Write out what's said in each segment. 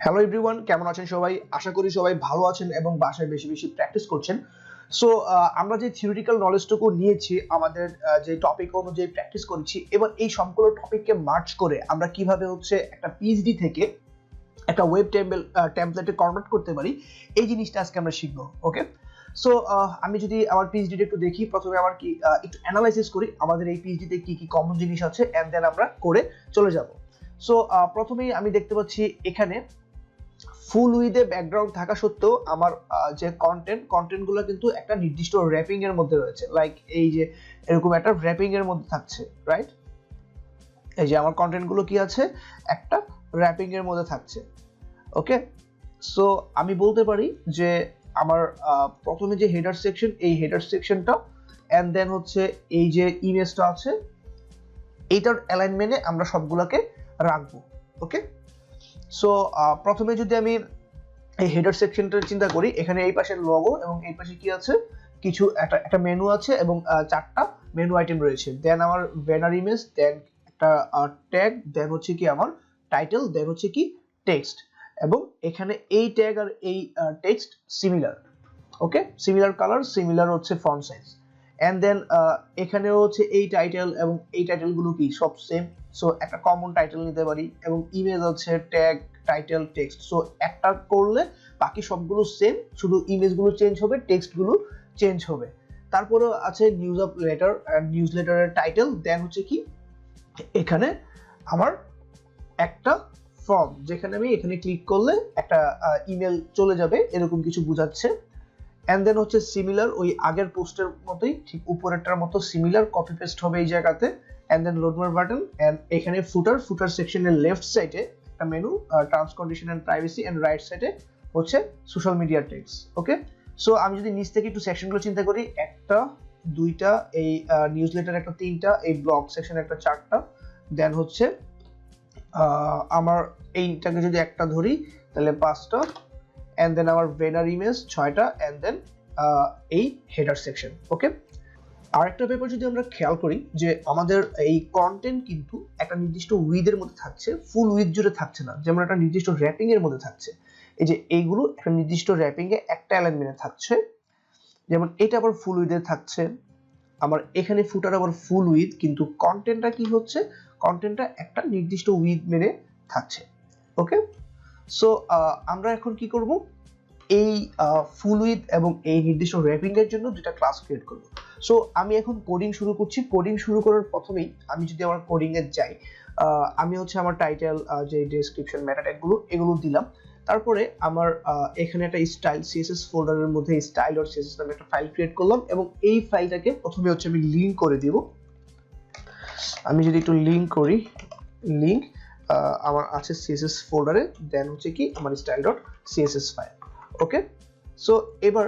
Hello everyone, কেমন আছেন সবাই? আশা করি সবাই ভালো আছেন এবং বাসায় বেশি বেশি প্র্যাকটিস করছেন। সো আমরা যে থিওরিটিক্যাল নলেজটুকু নিয়েছি আমাদের যে টপিক অনুযায়ী প্র্যাকটিস করেছি, এবার এই সবগুলো টপিককে মার্চ করে আমরা কিভাবে হচ্ছে একটা পিএইচডি থেকে একটা ওয়েব টেমপ্লেটে কনভার্ট করতে পারি, এই জিনিসটা আজকে আমরা শিখবো। ওকে, সো আমি যদি আমার পিএইচডিটা একটু দেখি, প্রথমে আমার কি একটু অ্যানালাইসিস করি আমাদের এই পিএইচডিতে কি কি কমন জিনিস আছে, এন্ড দেন আমরা করে চলে যাব। সো প্রথমেই আমি দেখতে পাচ্ছি এখানে ফুল উইথে ব্যাকগ্রাউন্ড থাকা সত্ত্বেও আমার যে কন্টেন্টগুলো কিন্তু একটা নির্দিষ্ট র্যাপিং এর মধ্যে রয়েছে। লাইক এই যে এরকম একটা র্যাপিং এর মধ্যে থাকছে, রাইট? এই যে আমার কন্টেন্টগুলো কি আছে, একটা র্যাপিং এর মধ্যে থাকছে। ওকে, সো আমি বলতে পারি যে আমার প্রথমে যে হেডার সেকশন, এই হেডার সেকশনটা এন্ড দেন হচ্ছে এই যে ইমেজটা আছে, এইটার অ্যালাইনমেন্টে আমরা সবগুলোকে রাখবো। ওকে, সো প্রথমে যদি আমি এই হেডার সেকশনটা চিন্তা করি, এখানে এই পাশে লোগো এবং এই পাশে কি আছে, কিছু একটা মেনু আছে এবং চারটা মেনু আইটেম রয়েছে। দেন আমার ব্যানার ইমেজ, দেন একটা ট্যাগ, দেন হচ্ছে কি আমার টাইটেল, দেন হচ্ছে কি টেক্সট। এবং এখানে এই ট্যাগ আর এই টেক্সট সিমিলার। ওকে, সিমিলার কালার, সিমিলার হচ্ছে ফন্ট সাইজ, এন্ড দেন এখানেও হচ্ছে এই টাইটেল এবং এই টাইটেলগুলো কি সব সেম। সো একটা কমন টাইটেল নিতে পারি এবং ইমেজ হচ্ছে ট্যাগ, টাইটেল, টেক্সট। সো একটা করলে বাকি সবগুলো সেম, শুধু ইমেজগুলো চেঞ্জ হবে, টেক্সটগুলো চেঞ্জ হবে। তারপরে আছে নিউজ অফ লেটার, নিউজ লেটারের টাইটেল, দেন হচ্ছে কি এখানে আমার একটা ফর্ম, যেখানে আমি এখানে ক্লিক করলে একটা ইমেল চলে যাবে, এরকম কিছু বোঝাচ্ছে। এন্ড দেন হচ্ছে সিমিলার, ওই আগের পোস্টের মতোই ঠিক উপরেরটার মতো সিমিলার, কপি পেস্ট হবে এই জায়গাতে। And then load more button, and এখানে ফুটার সেকশনের লেফট সাইডে একটা menu, terms condition and privacy, and right সাইডে হচ্ছে social media text. Okay, so আমি যদি নিচ থেকে একটু সেকশনগুলো চিন্তা করি, একটা, দুইটা, এই নিউজ লেটার একটা, তিনটা, এই ব্লগ সেকশন একটা, চারটা, দেন হচ্ছে আমার এইটাকে যদি একটা ধরি তাহলে পাঁচটা, এন্ড দেন আমার ব্যানার ইমেজ ছয়টা, এন্ড দেন এই হেডার সেকশন। ওকে, আরেকটা ব্যাপার যদি আমরা খেয়াল করি যে আমাদের এই কন্টেন্ট কিন্তু একটা নির্দিষ্ট উইথের মধ্যে থাকছে, ফুল উইথ জুড়ে থাকছে না, যেমন একটা নির্দিষ্ট র্যাপিং এর মধ্যে থাকছে। এই যে এইগুলো একটা নির্দিষ্ট র্যাপিং এ একটা অ্যালাইনমেন্টে থাকছে, যেমন এটা আবার ফুল উইথে থাকছে, আমার এখানে ফুটার আবার ফুল উইথ, কিন্তু কন্টেন্টটা কি হচ্ছে, কন্টেন্টটা একটা নির্দিষ্ট উইথ মেনে থাকছে। ওকে, সো আমরা এখন কি করব, এই ফুল উইথ এবং এই নির্দিষ্ট র্যাপিং এর জন্য দুটো ক্লাস ক্রিয়েট করব। সো আমি এখন কোডিং শুরু করছি। কোডিং শুরু করার প্রথমেই আমি যদি আমার কোডিং এ যাই, আমি হচ্ছে আমার টাইটেল, যে ডেসক্রিপশন, মেটা ট্যাগগুলো এগুলো দিলাম। তারপরে আমার এখানে একটা স্টাইল সিএসএস ফোল্ডারের মধ্যে স্টাইল ডট সিএসএস নামে একটা ফাইল ক্রিয়েট করলাম এবং এই ফাইলটাকে প্রথমে হচ্ছে আমি লিংক করে দিব। আমি যদি একটু লিংক করি, লিংক আমার আছে সিএসএস ফোল্ডারে, দেন হচ্ছে কি আমার স্টাইল ডট সিএসএস ফাইল। ওকে, সো এবার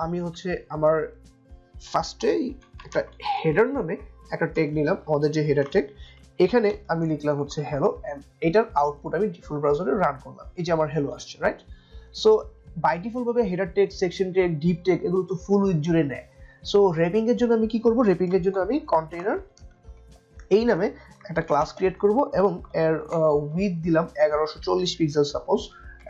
আমি হচ্ছে আমার ফার্স্টে একটা হেডার নামে একটা ট্যাগ নিলাম, আমাদের যে হেডার ট্যাগ, এখানে আমি লিখলাম হচ্ছে হ্যালো, এন্ড এটার আউটপুট আমি ডিফল্ট ব্রাউজারে রান করলাম। এই যে আমার হ্যালো আসছে, রাইট? সো বাই ডিফল্ট ভাবে header tag, section tag, deep tag এগুলো তো ফুল উইথ জুড়ে নেয়। সো র্যাপিং এর জন্য আমি কি করব, র্যাপিং এর জন্য আমি কন্টেইনার এই নামে একটা ক্লাস ক্রিয়েট করব এবং এর উইথ দিলাম 1140 pixel, suppose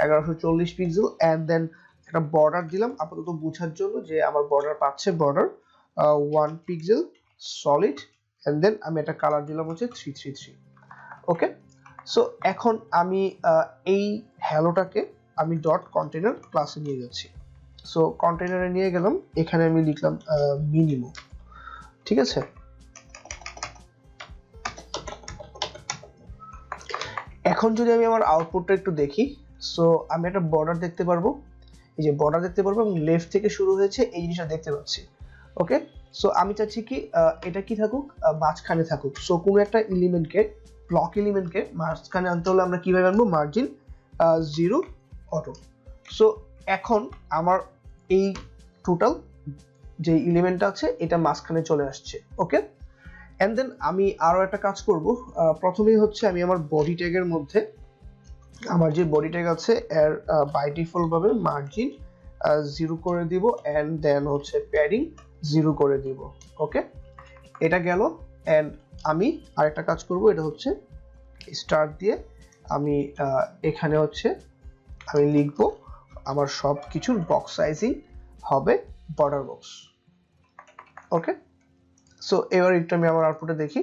1140 pixel, and then একটা বর্ডার দিলাম আপাতত বোঝার জন্য যে আমার বর্ডার পাচ্ছে, border 1 pixel solid, and then আমি একটা কালার দিলাম হচ্ছে 333। ওকে, সো এখন আমি এই হ্যালোটাকে আমি ডট কন্টেইনার ক্লাসে নিয়ে যাচ্ছি। সো কন্টেইনারে নিয়ে গেলাম, এখানে আমি লিখলাম মিনিমো। ঠিক আছে, এখন যদি আমি আমার আউটপুটটা একটু দেখি, সো আমি একটা বর্ডার দেখতে পারবো, এই যে বর্ডার দেখতে পারবো এবং লেফট থেকে শুরু হয়েছে এই জিনিসটা দেখতে পাচ্ছি। ওকে, সো আমি চাচ্ছি কি এটা কি থাকুক, মাঝখানে থাকুক। সো কোনো একটা এলিমেন্টকে, ব্লক এলিমেন্টকে মাঝখানে আনতে হলে আমরা কিভাবে আনবো, মার্জিন 0 অটো। সো এখন আমার এই টোটাল যে এলিমেন্টটা আছে এটা মাঝখানে চলে আসছে। ওকে, এন্ড দেন আমি আরো একটা কাজ করব। প্রথমেই হচ্ছে আমি আমার বডি ট্যাগের মধ্যে আমার যে বডি ট্যাগ আছে এর বাই ডিফল্ট ভাবে মার্জিন 0 করে দিব, এন্ড দেন হচ্ছে প্যাডিং 0 করে দিব। ওকে, এটা গেল। এন্ড আমি আরেকটা কাজ করব, এটা হচ্ছে স্টার দিয়ে আমি এখানে হচ্ছে আমি লিখবো আমার সব কিছুর বক্স সাইজিং হবে বর্ডার বক্স। ওকে, সো এবার একটু আমি আমার আউটপুটে দেখি,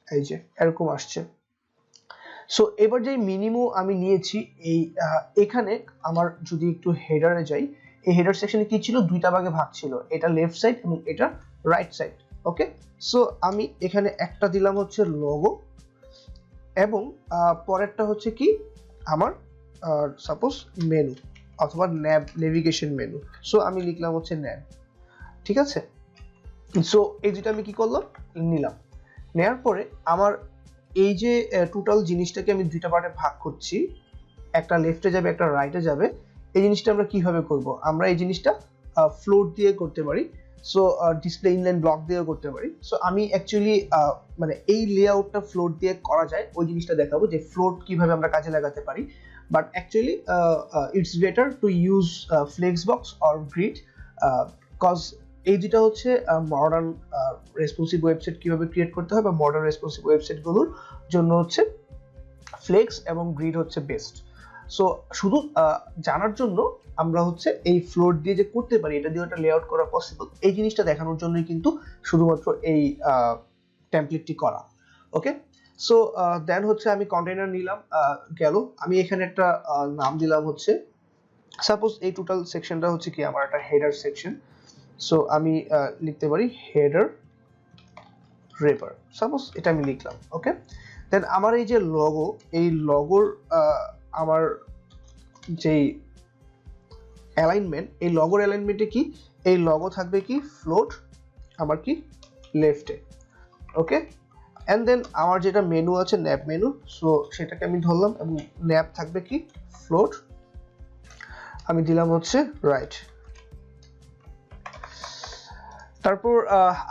এই যে এরকম আসছে। সো এবার যে মিনিমো আমি নিয়েছি এই এখানে আমার যদি একটু হেডারে যাই, এই হেডার সেকশনে কি ছিল, দুইটা ভাগে ভাগ ছিল, এটা লেফট সাইড এবং এটা রাইট সাইড। ওকে, সো আমি এখানে একটা দিলাম হচ্ছে লোগো এবং পরেরটা হচ্ছে কি আমার সাপোজ মেনু অথবা নেভিগেশন মেনু। সো আমি লিখলাম হচ্ছে ন্যাব, ঠিক আছে। সো এই যেটা আমি কি করলাম, নিলাম, নেওয়ার পরে আমার এই যে টোটাল জিনিসটাকে আমি দুইটা পার্টে ভাগ করছি, একটা লেফটে যাবে একটা রাইটে যাবে। এই জিনিসটা আমরা কিভাবে করব, আমরা এই জিনিসটা ফ্লোট দিয়ে করতে পারি, সো ডিসপ্লে ইনলাইন ব্লক দিয়েও করতে পারি। সো আমি অ্যাকচুয়ালি মানে এই লেআউটটা ফ্লোট দিয়ে করা যায় ওই জিনিসটা দেখাবো যে ফ্লোট কিভাবে আমরা কাজে লাগাতে পারি। But actually it's better to use flexbox or grid, cause এই দুটা হচ্ছে মডার্ন রেসপন্সিভ ওয়েবসাইট কিভাবে ক্রিয়েট করতে হয় বা মডার্ন রেসপন্সিভ ওয়েবসাইটগুলোর জন্য হচ্ছে ফ্লেক্স এবং গ্রিড হচ্ছে বেস্ট। সো শুধু জানার জন্য আমরা হচ্ছে এই ফ্লোট দিয়ে যে করতে পারি, এটা দিয়ে একটা লেআউট করা পসিবল, এই জিনিসটা দেখানোর জন্যই কিন্তু শুধুমাত্র এই টেমপ্লেটটি করা। ওকে, সো দেন হচ্ছে আমি কন্টেইনার নিলাম, গেল আমি এখানে একটা নাম দিলাম হচ্ছে, সাপোজ এই টোটাল সেকশনটা হচ্ছে কি আমার একটা হেডার সেকশন। সো আমি লিখতে পারি হেডার রেপার, সাপোজ এটা আমি লিখলাম। ওকে, দেন আমার এই যে লগো, এই লগোর আমার যেই অ্যালাইনমেন্ট, এই লগোর অ্যালাইনমেন্টে কি, এই লগো থাকবে কি ফ্লোট আমার কি লেফটে। ওকে, এন্ড দেন আমার যেটা মেনু আছে ন্যাপ মেনু, সো সেটাকে আমি ধরলাম এবং ন্যাপ থাকবে কি ফ্লোট, আমি দিলাম হচ্ছে রাইট। তারপর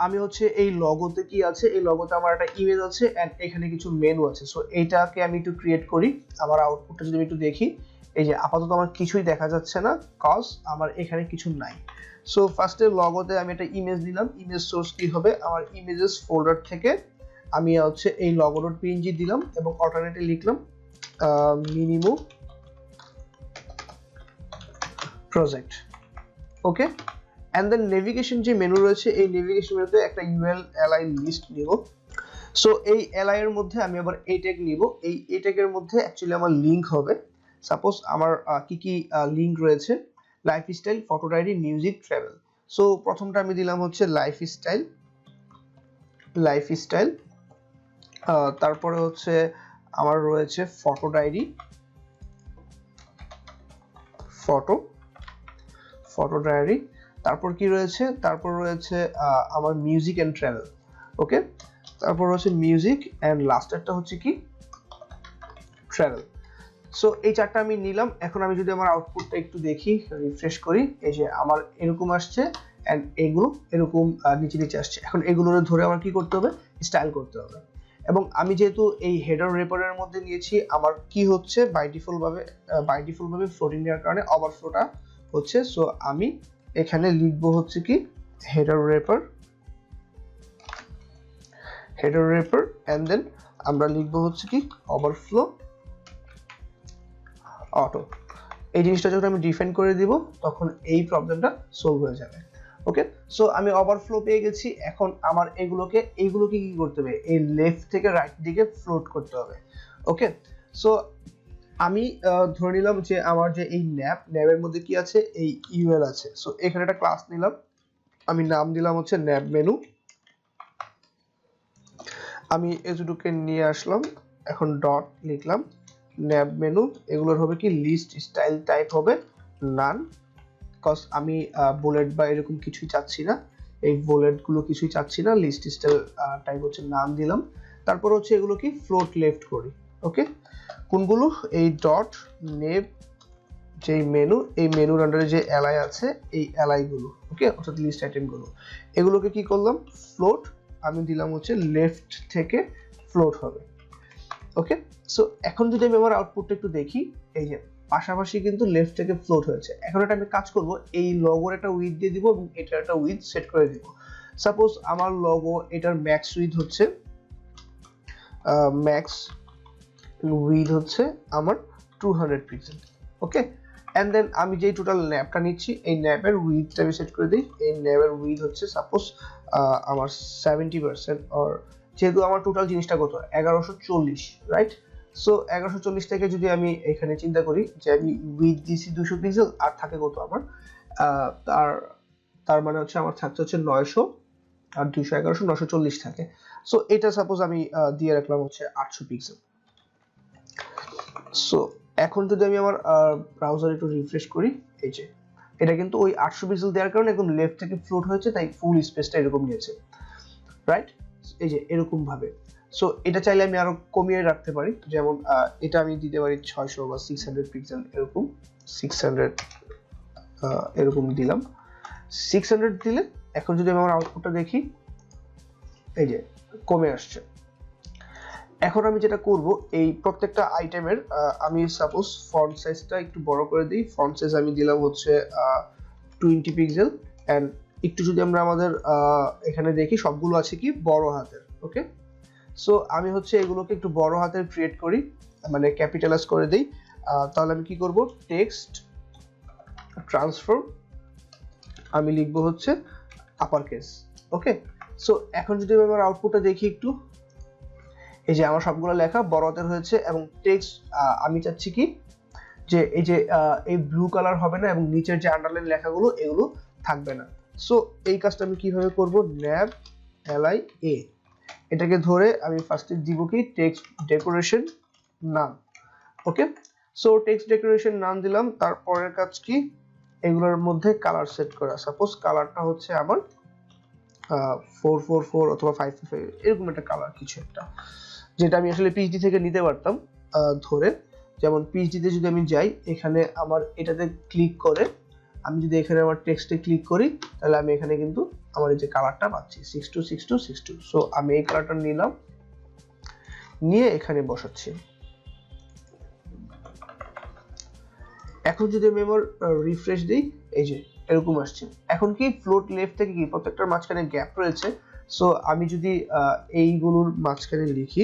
আমি হচ্ছে এই লগোতে কি আছে, এই লগোতে আমার একটা ইমেজ আছে এন্ড এখানে কিছু মেনু আছে। সো এইটাকে আমি একটু ক্রিয়েট করি, আমার আউটপুটটা যদি আমি একটু দেখি, এই যে আপাতত আমার কিছুই দেখা যাচ্ছে না কজ আমার এখানে কিছু নাই। সো ফার্স্টে লগোতে আমি একটা ইমেজ দিলাম, ইমেজ সোর্স কি হবে আমার ইমেজেস ফোল্ডার থেকে আমি হচ্ছে এই logo.png দিলাম এবং অল্টারনেটিভ লিখলাম মিনিমো project. Okay, and then navigation যে মেনু রয়েছে, এই নেভিগেশন মেনুতে একটা ইউএল এলআই লিস্ট নিব। সো এই এলআই এর মধ্যে আমি আবার এই ট্যাগ নিব, এই ট্যাগের মধ্যে অ্যাকচুয়ালি আমার লিংক হবে। সাপোজ আমার কি কি লিংক রয়েছে, lifestyle, photo diary, music, travel. So প্রথমটা আমি দিলাম হচ্ছে লাইফস্টাইল, তারপরে হচ্ছে আমার রয়েছে ফটো ডায়েরি, ফটো ডায়েরি, তারপর কি রয়েছে, তারপর রয়েছে আমার মিউজিক এন্ড ট্রাভেল। ওকে, তারপর হচ্ছে মিউজিক এন্ড লাস্টেরটা হচ্ছে কি ট্রাভেল। সো এই চারটা আমি নিলাম। এখন আমি যদি আমার আউটপুটটা একটু দেখি, রিফ্রেশ করি, এই যে আমার এরকম আসছে এন্ড এগুলো এরকম নিচে নিচে আসছে। এখন এগুলোর ধরে আমার কি করতে হবে, স্টাইল করতে হবে। এবং আমি যেহেতু এই হেডার রেপারের মধ্যে নিয়েছি, আমার কি হচ্ছে বাই ডিফল্ট ভাবে ফ্লোটিং দেওয়ার কারণে ওভারফ্লোটা হচ্ছে। সো আমি এখানে লিখবো হচ্ছে কি হেডার রেপার এন্ড দেন আমরা লিখবো হচ্ছে কি ওভারফ্লো অটো। এই জিনিসটা যখন আমি ডিফাইন করে দিব তখন এই প্রবলেমটা সলভ হয়ে যাবে। ওকে, সো আমি ওভারফ্লো পেয়ে গেছি। এখন আমার এইগুলোকে কি করতে হবে, এই লেফট থেকে রাইট দিকে ফ্লোট করতে হবে। ওকে, সো আমি ধরে নিলাম যে আমার যে এই ন্যাবের মধ্যে কি আছে, এই ইউএল আছে। সো এখানে একটা ক্লাস নিলাম, আমি নাম দিলাম হচ্ছে ন্যাব মেনু, আমি এজুডুকে নিয়ে আসলাম, এখন ডট লিখলাম ন্যাব মেনু, এগুলোর হবে কি লিস্ট স্টাইল টাইপ হবে নান, কজ আমি বুলেট বা এরকম কিছুই চাচ্ছি না, এই বুলেট গুলো কিছুই চাচ্ছি না, লিস্ট স্টাইল টাইপ হচ্ছে নাম দিলাম। তারপর হচ্ছে এগুলো কি ফ্লোট লেফট করি। ওকে, কোনগুলো, এই ডট নেভ যে মেনু, এই মেনুর আন্ডারে যে এলআই আছে এই এলআই গুলো, ওকে, অর্থাৎ লিস্ট আইটেম গুলো, এগুলোকে কি করলাম ফ্লোট, আমি দিলাম হচ্ছে লেফট থেকে ফ্লোট হবে। ওকে, সো এখন যদি আমি আমার আউটপুটটা একটু দেখি, এই যে পাশাপাশি কিন্তু লেফট থেকে ফ্লোট হয়েছে। এখন এটা আমি কাজ করব, এই লগোর একটা উইথ দিয়ে দিব এবং এটার একটা উইথ সেট করে দিব। সাপোজ আমার লগো এটার ম্যাক্স উইথ হচ্ছে আমার 200 পিক্সেল। ওকে, এন্ড দেন আমি যেই টোটাল ন্যাপটা নিচ্ছি এই ন্যাপের উইথটা আমি সেট করে দিই। এই ন্যাপের উইথ হচ্ছে সাপোজ আমার 70%, অর যেহেতু আমার টোটাল জিনিসটা কত 1140, রাইট? সো 1140 থেকে যদি আমি এখানে চিন্তা করি যে আমি উইথ দিছি 200 পিক্সেল আর থাকে কত আমার তার মানে হচ্ছে আমার থাকছে হচ্ছে 900 আর 211 940 থাকে। সো এটা সাপোজ আমি দিয়ে রাখলাম হচ্ছে 800 পিক্সেল। সো এখন যদি আমি আমার ব্রাউজার একটু রিফ্রেশ করি, এই যে এটা কিন্তু ওই 800 পিক্সেল দেওয়ার কারণে একদম লেফট থেকে ফ্লোট হয়েছে, তাই ফুল স্পেসটা এরকম নিয়েছে, রাইট? এই যে এরকম ভাবে। সো এটা চাইলে আমি আরো কমিয়ে রাখতে পারি, যেমন এটা আমি দিতে পারি 600 বা 600 পিক্সেল, এরকম 600 এরকম দিলাম। 600 দিলে এখন যদি আমি আমার আউটপুটটা দেখি, এই যে কমে আসছে। এখন আমি যেটা করব, এই প্রত্যেকটা আইটেমের আমি সাপোজ ফন্ট সাইজটা একটু বড় করে দিই। ফন্ট সাইজ আমি দিলাম হচ্ছে 20 পিক্সেল। এন্ড একটু যদি আমরা আমাদের এখানে দেখি সবগুলো আছে কি বড় হাতের, ওকে? সো আমি হচ্ছে এগুলোকে একটু বড় হাতের ক্রিয়েট করি, মানে ক্যাপিটালাইজ করে দিই। তাহলে আমি কি করব, টেক্সট ট্রান্সফর্ম আমি লিখবো হচ্ছে আপার কেস, ওকে? সো এখন যদি আমি আমার আউটপুটটা দেখি একটু, এই যে আমার সবগুলো লেখা বড় হাতের হয়েছে এবং টেক্সট আমি চাচ্ছি কি যে এই যে এই ব্লু কালার হবে না এবং নিচের যে আন্ডারলাইন লেখাগুলো এগুলো থাকবে না। সো এই কাজটা আমি কিভাবে করব, ন্যাব এলআই এ এটাকে ধরে আমি ফার্স্টে দিব কি টেক্সট ডেকোরেশন নাম, ওকে? সো টেক্সট ডেকোরেশন নাম দিলাম। তারপরের কাজ কি, এগুলোর মধ্যে কালার সেট করা। সাপোজ কালারটা হচ্ছে আমার 444 অথবা 555 এরকম একটা কালার কিছু একটা, যেটা আমি আসলে পিএইচডি থেকে নিতে পারতাম ধরে। যেমন পিএইচডিতে যদি আমি যাই, এখানে আমার এটাতে ক্লিক করে আমি যদি এখানে আমার টেক্সটে ক্লিক করি, তাহলে আমি এখানে কিন্তু আমার এই যে কালারটা পাচ্ছি 626262। সো আমি এই কালারটা নিলাম, নিয়ে এখানে বসাচ্ছি। এখন যদি আমি আমার রিফ্রেশ দিই, এই যে এরকম আসছে। এখন কি ফ্লোট লেফট থেকে কি প্রত্যেকটার মাঝখানে গ্যাপ রয়েছে। সো আমি যদি এইগুলোর মাঝখানে লিখি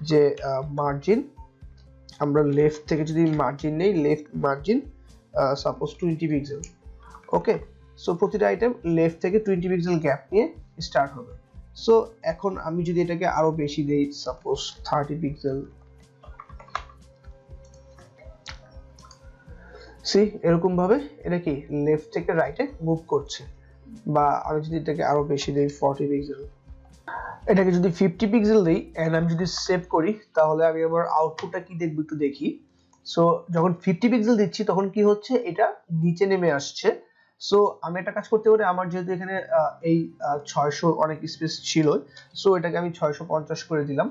যে মার্জিন, আমরা লেফট থেকে যদি মার্জিন নেই, লেফট মার্জিন সাপোজ 20 পিক্সেল, ওকে? সো প্রতিটা আইটেম লেফট থেকে 20 পিক্সেল গ্যাপ নিয়ে স্টার্ট হবে। সো এখন আমি যদি এটাকে আরো বেশি দেই, সাপোজ 30 পিক্সেল, সি এরকম ভাবে এটা কি লেফট থেকে রাইটে মুভ করছে। বা আমি যদি এটাকে আরো বেশি দেই 40 পিক্সেল, এটাকে যদি 50 পিক্সেল দেই এন্ড আমি যদি সেভ করি, তাহলে আমি আমার আউটপুটটা কি দেখব একটু দেখি। সো যখন 50 পিক্সেল দিচ্ছি তখন কি হচ্ছে, এটা নিচে নেমে আসছে। সো আমি একটা কাজ করতে পারি, আমার যেহেতু এখানে এই 600 অনেক স্পেস ছিল, সো এটাকে আমি 650 করে দিলাম।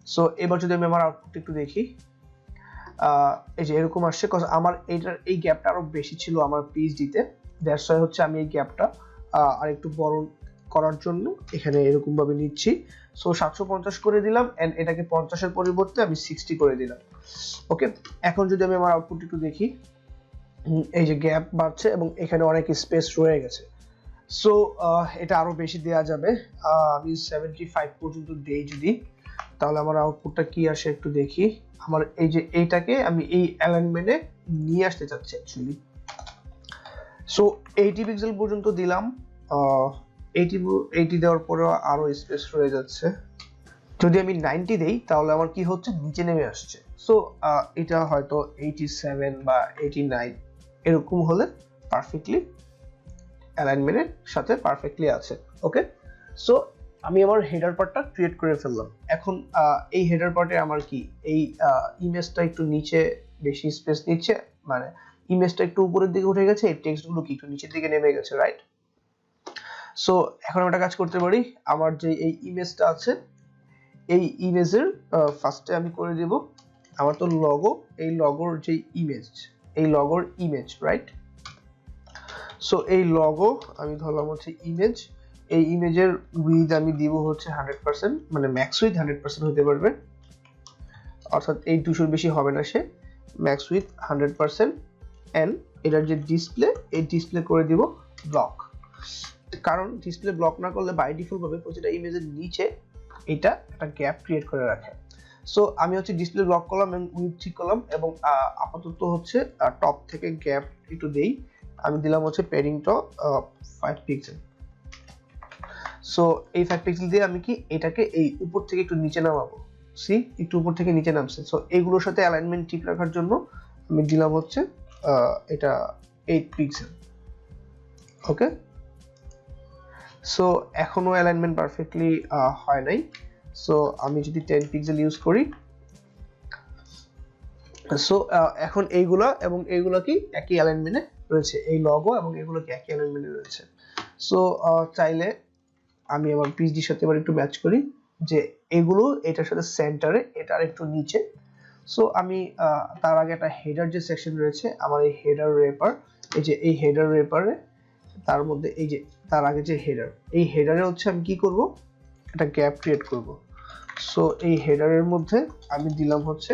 সো এবার যদি আমি আমার আউটপুট একটু দেখি, এই যে এরকম আসছে, কজ আমার এইটার এই গ্যাপটা আরো বেশি ছিল আমার পিএইচডিতে, দ্যাটস ওয়াই হচ্ছে আমি এই গ্যাপটা আর একটু বড় করার জন্য এখানে এরকম ভাবে নিচ্ছি। সো 750 করে দিলাম এন্ড এটাকে 50 এর পরিবর্তে আমি 60 করে দিলাম, ওকে? এখন যদি আমি আমার আউটপুট একটু দেখি, এই যে গ্যাপ বাড়ছে এবং এখানে অনেক স্পেস রয়ে গেছে। সো এটা আরো বেশি দেয়া যাবে, আমি 75 পর্যন্ত দেই যদি, তাহলে আমার আউটপুটটা কি আসে একটু দেখি। আমার এই যে এইটাকে আমি এই অ্যালাইনমেন্টে নিয়ে আসতে চাচ্ছি অ্যাকচুয়ালি। সো 80 পিক্সেল পর্যন্ত দিলাম, 80 দেওয়ার পরেও আরো স্পেস রয়ে যাচ্ছে। যদি আমি 90 দেই তাহলে আমার কি হচ্ছে, নিচে নেমে আসছে। সো এটা হয়তো 87 বা 89 এরকম হলে পারফেক্টলি অ্যালাইনমেন্টের সাথে পারফেক্টলি আছে, ওকে? সো আমি আমার হেডার পার্টটা ক্রিয়েট করে ফেললাম। এখন এই হেডার পার্টে আমার কি এই ইমেজটা একটু নিচে বেশি স্পেস নিচ্ছে, মানে ইমেজটা একটু উপরের দিকে উঠে গেছে, এই টেক্সটগুলো কি একটু নিচের দিকে নেমে গেছে, রাইট? সো এখন আমরা একটা কাজ করতে পারি, আমার যে এই ইমেজটা আছে এই ইমেজের ফার্স্টে আমি করে দেব আমার তো লগো, এই লগোর যে ইমেজ, এই লগোর ইমেজ, রাইট? সো এই লগো আমি ধরলাম হচ্ছে ইমেজ, এই ইমেজের উইথ আমি দিব হচ্ছে 100%, মানে ম্যাক্স উইথ 100% হতে পারবে, অর্থাৎ এই 200 বেশি হবে না, সে ম্যাক্স উইথ 100%। এন্ড এটার যে ডিসপ্লে, এই ডিসপ্লে করে দিব ব্লক, কারণ ডিসপ্লে ব্লক না করলে বাই ডিফল্ট ভাবে প্রতিটা ইমেজের নিচে এটা একটা গ্যাপ ক্রিয়েট করে রাখে। সো আমি হচ্ছে ডিসপ্লে লক করলাম এবং উইডথ ঠিক করলাম এবং আপাতত হচ্ছে টপ থেকে গ্যাপ একটু দেই, আমি দিলাম হচ্ছে প্যাডিং টপ 5 পিক্সেল। সো এই 5 পিক্সেল দিয়ে আমি কি এটাকে এই উপর থেকে একটু নিচে নামাবো, সি একটু উপর থেকে নিচে নামছে। সো এইগুলোর সাথে অ্যালাইনমেন্ট ঠিক রাখার জন্য আমি দিলাম হচ্ছে এটা 8 পিক্সেল। ওকে, সো এখনো অ্যালাইনমেন্ট পারফেক্টলি হয় নাই। সো আমি যদি 10 পিক্সেল ইউজ করি, সো এখন এইগুলা এবং এইগুলা কি একই অ্যালাইনমেন্টে রয়েছে, এই লগো এবং এগুলো কি একই অ্যালাইনমেন্টে রয়েছে। সো চাইলে আমি আমার পিএইচডির সাথে এবার একটু ম্যাচ করি যে এগুলো এটার সাথে সেন্টারে, এটা আর একটু নিচে। সো আমি তার আগে একটা হেডার যে সেকশন রয়েছে আমার, এই হেডার রেপার, এই যে এই হেডার রেপারে তার মধ্যে এই যে তার আগে যে হেডার, এই হেডারে হচ্ছে আমি কি করব, একটা গ্যাপ ক্রিয়েট করব। সো এই হেডারের মধ্যে আমি দিলাম হচ্ছে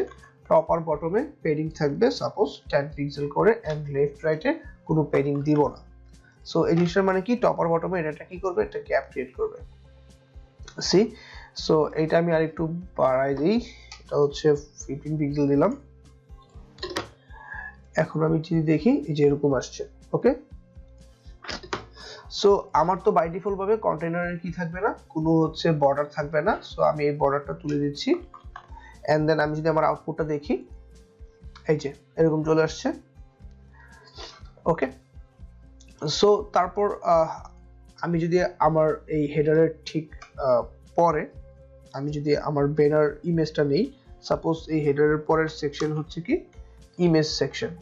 টপ আর বটমে পেডিং থাকবে সাপোজ 10 পিক্সেল করে, এন্ড লেফট রাইটে কোনো পেডিং দিব না। সো এই জিনিসটার মানে কি, টপ আর বটমে এটা কি করবে, একটা গ্যাপ ক্রিয়েট করবে। সি, সো এইটা আমি আরেকটু বাড়াই দিই, এটা হচ্ছে 15 পিক্সেল দিলাম। এখন আমি যদি দেখি এই যে এরকম আসছে। ওকে, সো আমার তো বাই ডিফল্ট ভাবে কন্টেইনারের কি থাকবে না, কোনো হচ্ছে বর্ডার থাকবে না। সো আমি এই বর্ডারটা তুলে দিচ্ছি, এন্ড দেন আমি যদি আমার আউটপুটটা দেখি এই যে এরকম চলে আসছে। ওকে, সো তারপর আমি যদি আমার এই হেডারের ঠিক পরে আমি যদি আমার ব্যানার ইমেজটা নেই, সাপোজ এই হেডারের পরের সেকশন হচ্ছে কি ইমেজ সেকশন,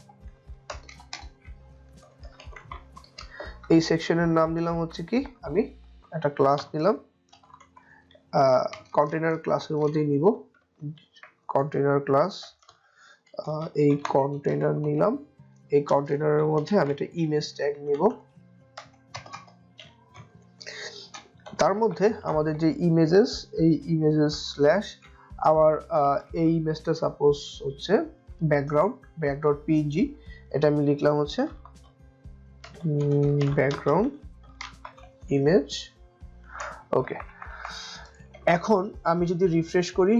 এই সেকশনের নাম দিলাম হচ্ছে কি, আমি একটা ক্লাস নিলাম, কন্টেইনার ক্লাসের মধ্যেই নিব, কন্টেইনার ক্লাস, এই কন্টেইনার নিলাম, এই কন্টেইনারের মধ্যে আমি একটা ইমেজ ট্যাগ নিব, তার মধ্যে আমাদের যে ইমেজেস, এই ইমেজেস স্ল্যাশ আবার এই ইমেজটা সাপোজ হচ্ছে ব্যাকগ্রাউন্ড পিএনজি, এটা আমি লিখলাম হচ্ছে ব্যাকগ্রাউন্ড ইমেজ। ওকে, এখন আমি যদি রিফ্রেশ করি,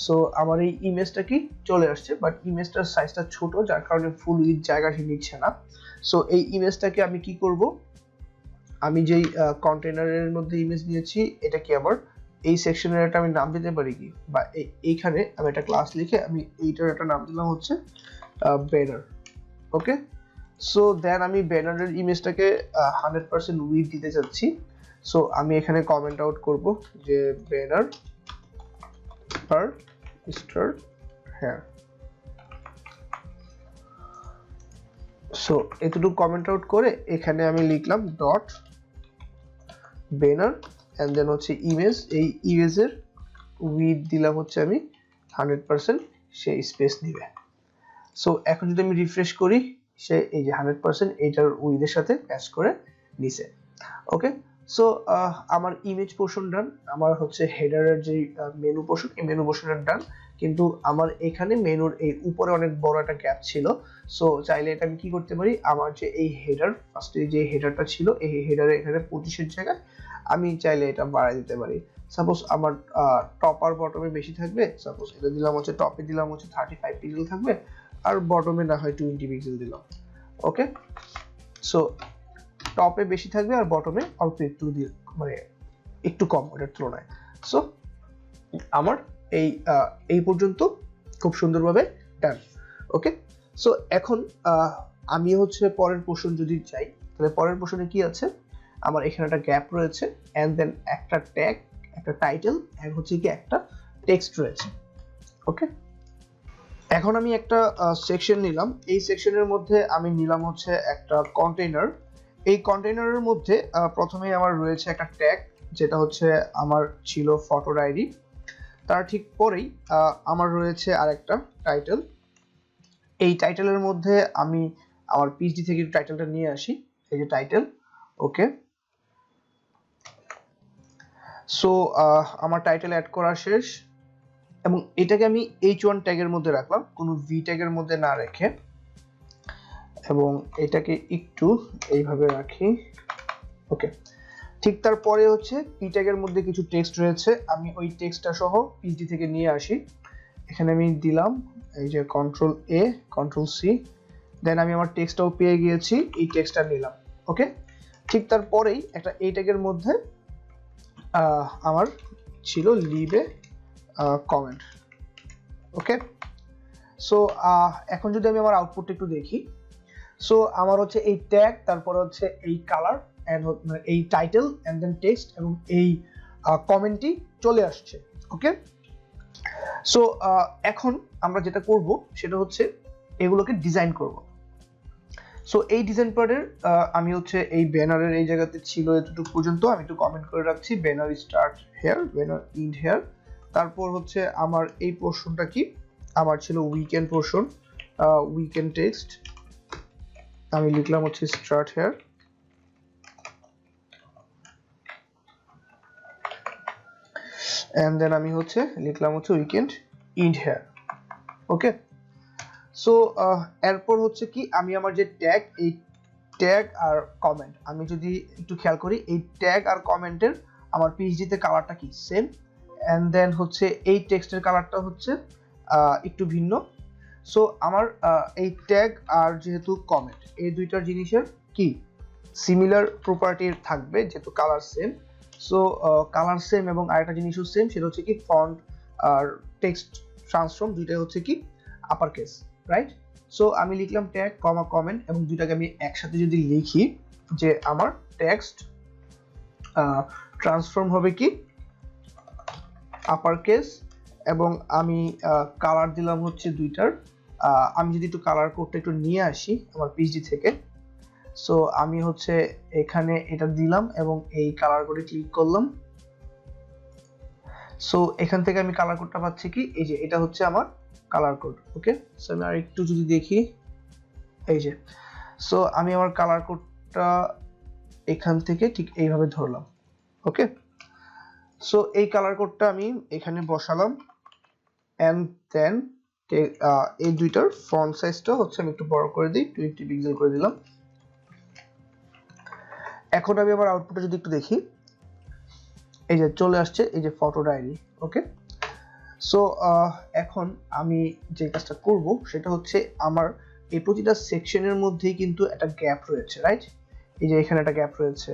সো আমার এই ইমেজটা কি চলে আসছে, বাট ইমেজটার সাইজটা ছোট যার কারণে ফুল উইথ জায়গাটি নিচ্ছে না। সো এই ইমেজটাকে আমি কি করব, আমি যেই কন্টেইনারের মধ্যে ইমেজ নিয়েছি এটা কি আমার এই সেকশনের একটা আমি নাম দিতে পারি কি, বা এইখানে আমি একটা ক্লাস লিখে আমি এইটার একটা নাম দিলাম হচ্ছে ব্যানার। ওকে, সো দেন আমি ব্যানারের ইমেজটাকে 100% উইথ দিতে চাচ্ছি। সো আমি এখানে কমেন্ট আউট করব যে ব্যানার পার স্টার হেয়ার। সো এতটুকু কমেন্ট আউট করে এখানে আমি লিখলাম ডট ব্যানার এন্ড দেন হচ্ছে ইমেজ, এই ইমেজের উইথ দিলাম হচ্ছে আমি 100%, সে স্পেস দিবে। সো এখন যদি আমি রিফ্রেশ করি, সে এই যে 100% এইটার উইথের সাথে ম্যাচ করে নিছে। ওকে, সো আমার ইমেজ পোর্শন ডান, আমার হচ্ছে হেডারের যে মেনু পোর্শন, এই মেনু পোর্শনের ডান, কিন্তু আমার এখানে মেনুর এই উপরে অনেক বড় একটা গ্যাপ ছিল। সো চাইলে এটা আমি কি করতে পারি, আমার যে এই হেডার ফার্স্টে যে হেডারটা ছিল, এই হেডারে এখানে 25-এর জায়গায় আমি চাইলে এটা বাড়াই দিতে পারি। সাপোজ আমার টপ আর বটমে বেশি থাকবে, সাপোজ এটা দিলাম হচ্ছে টপে দিলাম হচ্ছে 35 পিক্সেল থাকবে, আর বটমে না হয় 20 পিক্সেল দিলাম। ওকে, সো টপে বেশি থাকবে আর বটমে অল্প একটু মানে একটু কম ওটার তুলনায়। সো আমার এই পর্যন্ত খুব সুন্দরভাবে ডান। ওকে, সো এখন আমি হচ্ছে পরের পোর্শন যদি চাই, তাহলে পরের পোর্শনে কি আছে, আমার এখানে একটা গ্যাপ রয়েছে, এন্ড দেন একটা ট্যাগ, একটা টাইটেল, এন্ড হচ্ছে কি একটা টেক্সট রয়েছে। ওকে, এখন আমি একটা সেকশন নিলাম, এই সেকশনের মধ্যে আমি নিলাম হচ্ছে একটা কন্টেইনার। এই কন্টেইনারের মধ্যে প্রথমে আমার রয়েছে একটা ট্যাগ, যেটা হচ্ছে আমার ছিল ফটো আইডি, তার ঠিক পরেই আমার রয়েছে আরেকটা টাইটেল। এই টাইটেলের মধ্যে আমি আমার পিএইচডি থেকে টাইটেলটা নিয়ে আসি, এই যে টাইটেল। ওকে, সো আমার টাইটেল অ্যাড করা শেষ, এবং এটাকে আমি h1 ট্যাগের মধ্যে রাখলাম, কোনো v ট্যাগের মধ্যে না রেখে, এবং এটাকে একটু এইভাবে রাখি। ওকে, ঠিক তারপরে হচ্ছে p ট্যাগের মধ্যে কিছু টেক্সট রয়েছে, আমি ওই টেক্সটটা সহ পিএইচডি থেকে নিয়ে আসি, এখানে আমি দিলাম এই যে কন্ট্রোল এ কন্ট্রোল সি, দেন আমি আমার টেক্সটটাও পেয়ে গিয়েছি, এই টেক্সটটা নিলাম। ওকে, ঠিক তারপরেই একটা এই ট্যাগের মধ্যে আমার ছিল লিভ এ কমেন্ট। ওকে, সো এখন যদি আমি আমার আউটপুটটা একটু দেখি, সো আমার হচ্ছে এই ট্যাগ, তারপরে হচ্ছে এই কালার এন্ড এই টাইটেল এন্ড দেন টেক্সট এবং এই কমেন্টটি চলে আসছে। ওকে, সো এখন আমরা যেটা করব সেটা হচ্ছে এগুলোকে ডিজাইন করব। সো এই ডিজাইন পার্টের আমি হচ্ছে এই ব্যানারের এই জায়গাতে ছিল এতটুকু পর্যন্ত, আমি একটু কমেন্ট করে রাখছি, banner start here, banner end here. তারপর হচ্ছে আমার এই পোরশনটা কি, আমার ছিল উইকেন্ড পোরশন, উইকেন্ড টেক্সট, আমি লিখলাম হচ্ছে স্টার্ট হেয়ার, এন্ড দেন আমি হচ্ছে লিখলাম হচ্ছে weekend end here. Okay, so এরপর হচ্ছে কি আমি আমার যে ট্যাগ, এই ট্যাগ আর কমেন্ট, আমি যদি একটু খেয়াল করি এই ট্যাগ আর কমেন্টের আমার পিএইচডি তে কালারটা কি সেম, এন্ড দেন হচ্ছে এই টেক্সটের কালারটা হচ্ছে একটু ভিন্ন। সো আমার এই ট্যাগ আর যেহেতু কমেন্ট এই দুইটার জিনিসের কি সিমিলার প্রপার্টি থাকবে যেহেতু colour same. So colour same এবং আরেকটা জিনিসও সেম, সেটা হচ্ছে কি ফন্ট আর টেক্সট ট্রান্সফর্ম দুইটাই হচ্ছে কি আপার কেস, রাইট? সো আমি লিখলাম ট্যাগ কমা কমেন্ট এবং দুইটাকে আমি একসাথে যদি লিখি যে আমার টেক্সট ট্রান্সফর্ম হবে কি আপার কেস, এবং আমি কালার দিলাম হচ্ছে দুইটার, আমি যদি একটু কালার কোডটা একটু নিয়ে আসি আমার পিএইচডি থেকে, সো আমি হচ্ছে এখানে এটা দিলাম এবং এই কালার কোডে ক্লিক করলাম। সো এখান থেকে আমি কালার কোডটা পাচ্ছি কি, এই যে এটা হচ্ছে আমার কালার কোড। ওকে, সো আমি আরেকটু যদি দেখি, এই যে সো আমি আমার কালার কোডটা এখান থেকে ঠিক এইভাবে ধরলাম। ওকে, সো এই কালার কোডটা আমি এখানে বসালাম, এন্ড দেন এই দুইটার ফন্ট সাইজটা হচ্ছে আমি একটু বড় করে দিই, 20 পিক্সেল করে দিলাম। এখন আমি আমার আউটপুটে যদি একটু দেখি, এই যে চলে আসছে এই যে ফটো ডায়েরি। ওকে, সো এখন আমি যে কাজটা করব সেটা হচ্ছে আমার এই প্রতিটা সেকশনের মধ্যেই কিন্তু একটা গ্যাপ রয়েছে, রাইট? এই যে এখানে একটা গ্যাপ রয়েছে,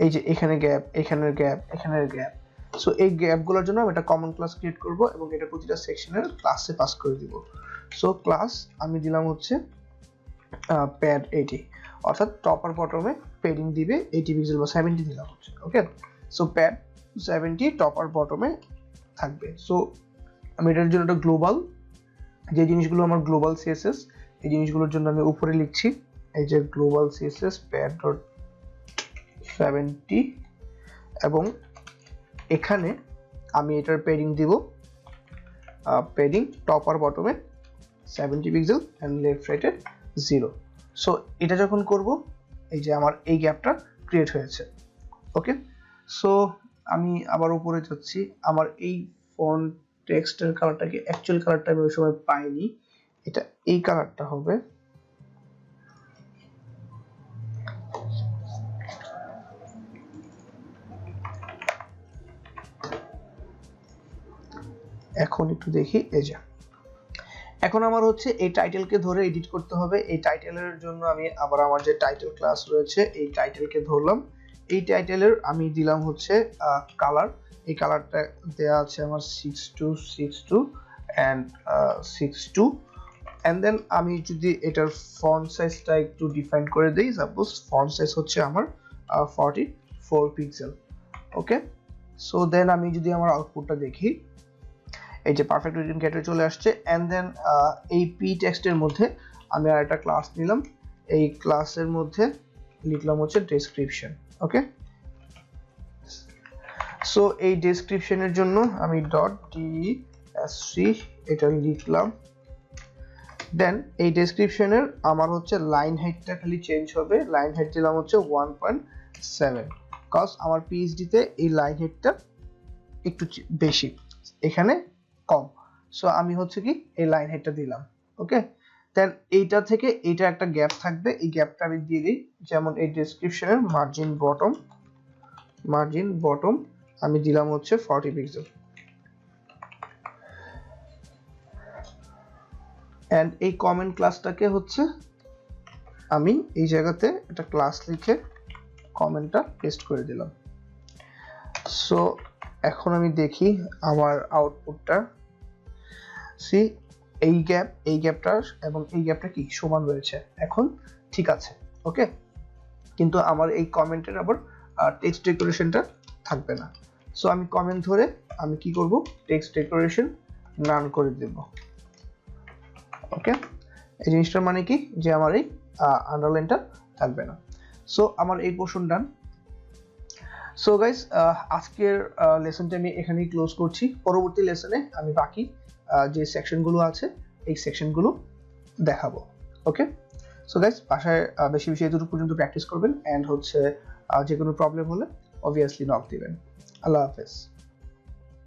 এই যে এখানে গ্যাপ, এখানের গ্যাপ, এখানের গ্যাপ। সো এই গ্যাপগুলোর জন্য আমি একটা কমন ক্লাস ক্রিয়েট করব এবং এটা প্রতিটা সেকশনের ক্লাসে পাস করে দিব। সো ক্লাস আমি দিলাম হচ্ছে প্যাড 80, অর্থাৎ টপ আর বটমে পেডিং দিবে 80 পিক্সেল বা 70 দিলাম হচ্ছে। ওকে, সো প্যাড 70 টপ আর বটমে থাকবে। সো আমি এটার জন্য একটা গ্লোবাল, যে জিনিসগুলো আমার গ্লোবাল সিএসএস, এই জিনিসগুলোর জন্য আমি উপরে লিখছি এই যে গ্লোবাল সিএসএস প্যাড ডট 70, এবং এখানে আমি এটার পেডিং দিব, পেডিং টপ আর বটমে 70 পিক্সেল এন্ড লেফট রাইটে 0। সো এটা যখন করব এই যে আমার এই গ্যাপটা ক্রিয়েট হয়েছে। ওকে, সো আমি আবার উপরে যাচ্ছি, আমার এই ফন্ট টেক্সটের কালারটাকে অ্যাকচুয়াল কালারটা আমি ওই সময় পাইনি, এটা এই কালারটা হবে। এখন একটু দেখি, এই যে এখন আমার হচ্ছে এই টাইটেলকে ধরে এডিট করতে হবে। এই টাইটেলের জন্য আমি আবার আমার যে টাইটেল ক্লাস রয়েছে এই টাইটেলকে ধরলাম, এই টাইটেলের আমি দিলাম হচ্ছে কালার, এই কালারটা দেয়া আছে আমার 6262 এন্ড 62, এন্ড দেন আমি যদি এটার ফন্ট সাইজটা একটু ডিফাইন করে দেই, সাপোজ ফন্ট সাইজ হচ্ছে আমার 44 পিক্সেল। ওকে, সো দেন আমি যদি আমার আউটপুটটা দেখি, এই যে পারফেক্ট রিটার্ন গেটওয়ে চলে আসছে, এন্ড দেন এই পি টেক্সটের মধ্যে আমি আর একটা ক্লাস নিলাম, এই ক্লাসের মধ্যে লিখলাম হচ্ছে ডেসক্রিপশন। ওকে, সো এই ডেসক্রিপশনের জন্য আমি ডট ডিএসসি এটা লিখলাম, দেন এই ডেসক্রিপশনের আমার হচ্ছে লাইন হাইটটা খালি চেঞ্জ হবে, লাইন হাইট দিলাম হচ্ছে 1.7, কজ আমার পিএইচডি তে এই লাইন হাইটটা একটু বেশি, এখানে কম। সো আমি হচ্ছে কি এই লাইন হেডটা দিলাম। ওকে, দেন এইটা থেকে এইটা একটা গ্যাপ থাকবে, এই গ্যাপটা আমি দিয়ে দিই, যেমন এই ডেসক্রিপশনের মার্জিন বটম আমি দিলাম হচ্ছে 40 পিক্সেল। এন্ড এই কমেন্ট ক্লাসটাকে হচ্ছে আমি এই জায়গাতে একটা ক্লাস লিখে কমেন্টটা পেস্ট করে দিলাম। সো এখন আমি দেখি আমার আউটপুটটা, সি এই গ্যাপটা এবং এই গ্যাপটা কি সমান রয়েছে, এখন ঠিক আছে। ওকে, কিন্তু আমার এই কমেন্টের আবার টেক্সট ডেকোরেশনটা থাকবে না। সো আমি কমেন্ট ধরে আমি কি করব, টেক্সট ডেকোরেশন নান করে দেব। ওকে, এই জিনিসটার মানে কি যে আমার এই আন্ডারলাইনটা থাকবে না। সো আমার এই পোর্শন ডান। সো গাইস, আজকের লেসনটা আমি এখানেই ক্লোজ করছি। পরবর্তী লেসনে আমি বাকি যে সেকশনগুলো আছে এই সেকশনগুলো দেখাবো। ওকে, সো গাইস, বাসায় বেশি বেশি এতটুকু পর্যন্ত প্র্যাকটিস করবেন, এন্ড হচ্ছে যে কোনো প্রবলেম হলে অবভিয়াসলি নক দিবেন। আল্লাহ হাফেজ।